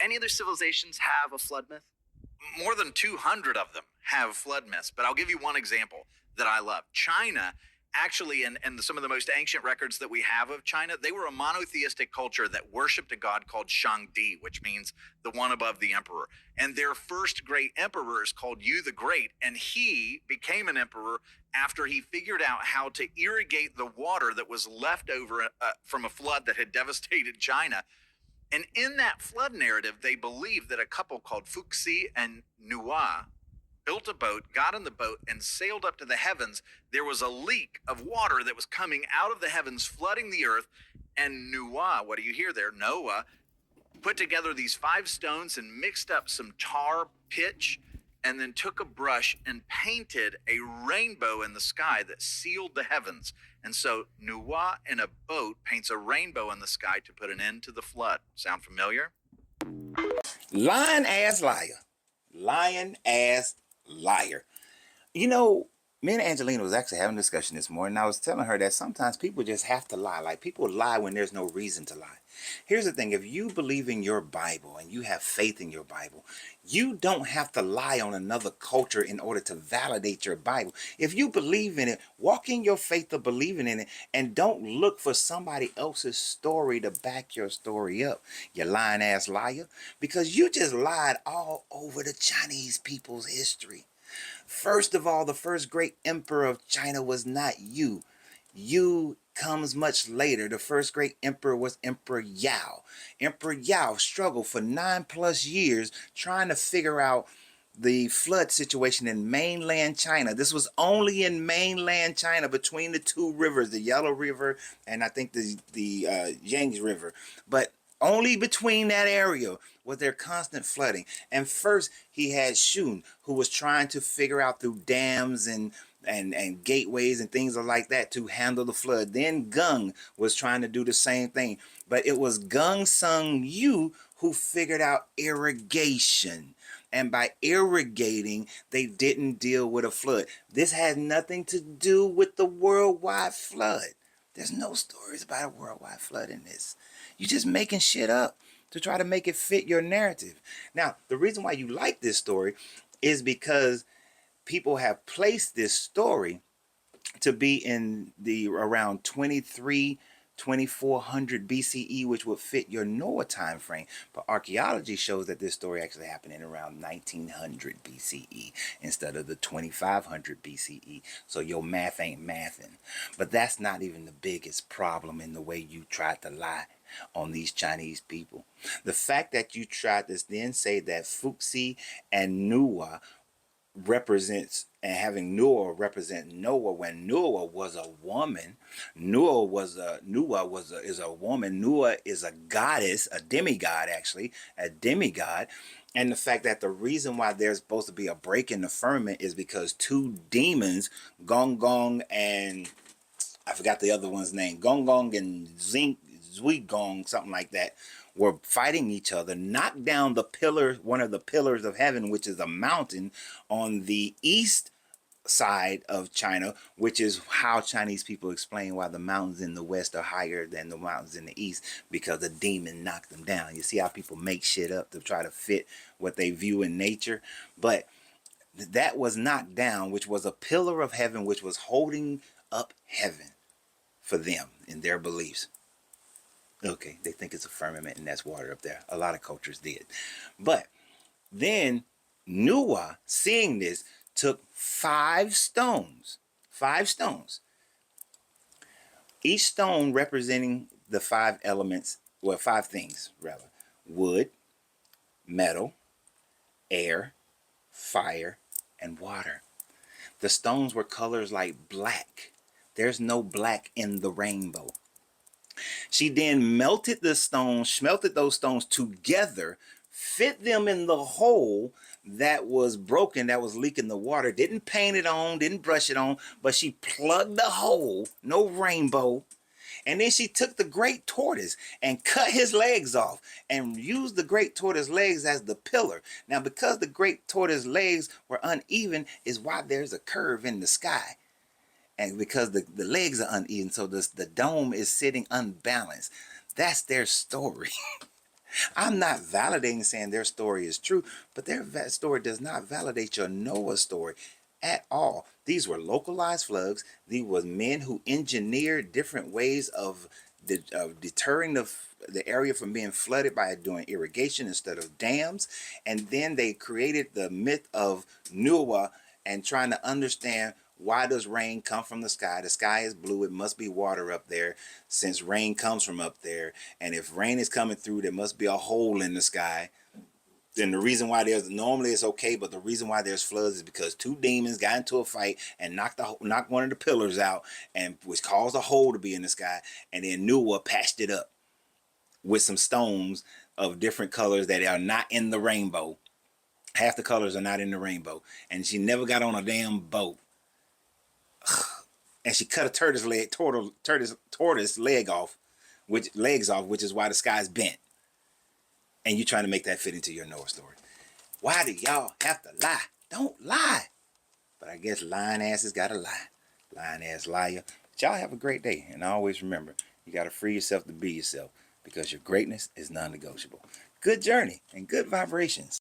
any other civilizations have a flood myth? More than 200 of them have flood myths, but I'll give you one example that I love. China actually, and some of the most ancient records that we have of China, they were a monotheistic culture that worshipped a god called Shangdi, which means the one above the emperor. And their first great emperor is called Yu the Great, and he became an emperor after he figured out how to irrigate the water that was left over from a flood that had devastated China. And in that flood narrative, they believe that a couple called Fuxi and Nuwa built a boat, got in the boat, and sailed up to the heavens. There was a leak of water that was coming out of the heavens, flooding the earth. And Nuwa, what do you hear there? Noah put together these 5 stones and mixed up some tar pitch, and then took a brush and painted a rainbow in the sky that sealed the heavens. And so Nuwa in a boat paints a rainbow in the sky to put an end to the flood. Sound familiar? Lying ass liar. Lying ass liar. You know, me and Angelina was actually having a discussion this morning. I was telling her that sometimes people just have to lie. Like, people lie when there's no reason to lie. Here's the thing. If you believe in your Bible and you have faith in your Bible, you don't have to lie on another culture in order to validate your Bible. If you believe in it, walk in your faith of believing in it, and don't look for somebody else's story to back your story up, you lying ass liar, because you just lied all over the Chinese people's history. First of all, the first great emperor of China was not you. You comes much later. The first great emperor was Emperor Yao. Emperor Yao struggled for 9+ years trying to figure out the flood situation in mainland China. This was only in mainland China between the 2 rivers, the Yellow River and I think the Yangtze River. But only between that area was there constant flooding. And first he had Shun, who was trying to figure out through dams and gateways and things like that to handle the flood. Then Gung was trying to do the same thing. But it was Gung Sung Yu who figured out irrigation. And by irrigating, they didn't deal with a flood. This has nothing to do with the worldwide flood. There's no stories about a worldwide flood in this. You're just making shit up to try to make it fit your narrative. Now, the reason why you like this story is because people have placed this story to be in the around 2400 BCE, which would fit your Noah time frame. But archaeology shows that this story actually happened in around 1900 BCE instead of the 2500 BCE. So your math ain't mathing. But that's not even the biggest problem in the way you tried to lie on these Chinese people. The fact that you tried to then say that Fuxi and Nuwa represents, and having Nuwa represent Noah when Nuwa was a woman. Nuwa is a woman. Nuwa is a goddess, a demigod actually, a demigod. And the fact that the reason why there's supposed to be a break in the firmament is because 2 demons, Gong Gong and I forgot the other one's name, Gong Gong and Zui Gong, something like that, were fighting each other, knocked down the pillar, one of the pillars of heaven, which is a mountain on the east side of China, which is how Chinese people explain why the mountains in the west are higher than the mountains in the east, because the demon knocked them down. You see how people make shit up to try to fit what they view in nature? But that was knocked down, which was a pillar of heaven, which was holding up heaven for them in their beliefs. Okay, they think it's a firmament and that's water up there. A lot of cultures did. But then Nuwa, seeing this, took 5 stones. 5 stones. Each stone representing the 5 elements, well, 5 things rather. Wood, metal, air, fire, and water. The stones were colors like black. There's no black in the rainbow. She then melted those stones together, fit them in the hole that was broken, that was leaking the water. Didn't paint it on, didn't brush it on, but she plugged the hole, no rainbow. And then she took the great tortoise and cut his legs off and used the great tortoise legs as the pillar. Now, because the great tortoise legs were uneven is why there's a curve in the sky. And because the legs are uneven, so the dome is sitting unbalanced. That's their story. I'm not validating saying their story is true, but their story does not validate your Noah story at all. These were localized floods. These were men who engineered different ways of deterring the area from being flooded by doing irrigation instead of dams. And then they created the myth of Nuwa and trying to understand, why does rain come from the sky? The sky is blue. It must be water up there since rain comes from up there. And if rain is coming through, there must be a hole in the sky. Then the reason why there's normally it's okay, but the reason why there's floods is because two demons got into a fight and knocked one of the pillars out, and which caused a hole to be in the sky. And then Nuwa patched it up with some stones of different colors that are not in the rainbow. Half the colors are not in the rainbow, and she never got on a damn boat. And she cut a tortoise leg off, which is why the sky's bent. And you trying to make that fit into your Noah story. Why do y'all have to lie? Don't lie. But I guess lying asses gotta lie. Lying ass liar. But y'all have a great day. And always remember, you gotta free yourself to be yourself, because your greatness is non-negotiable. Good journey and good vibrations.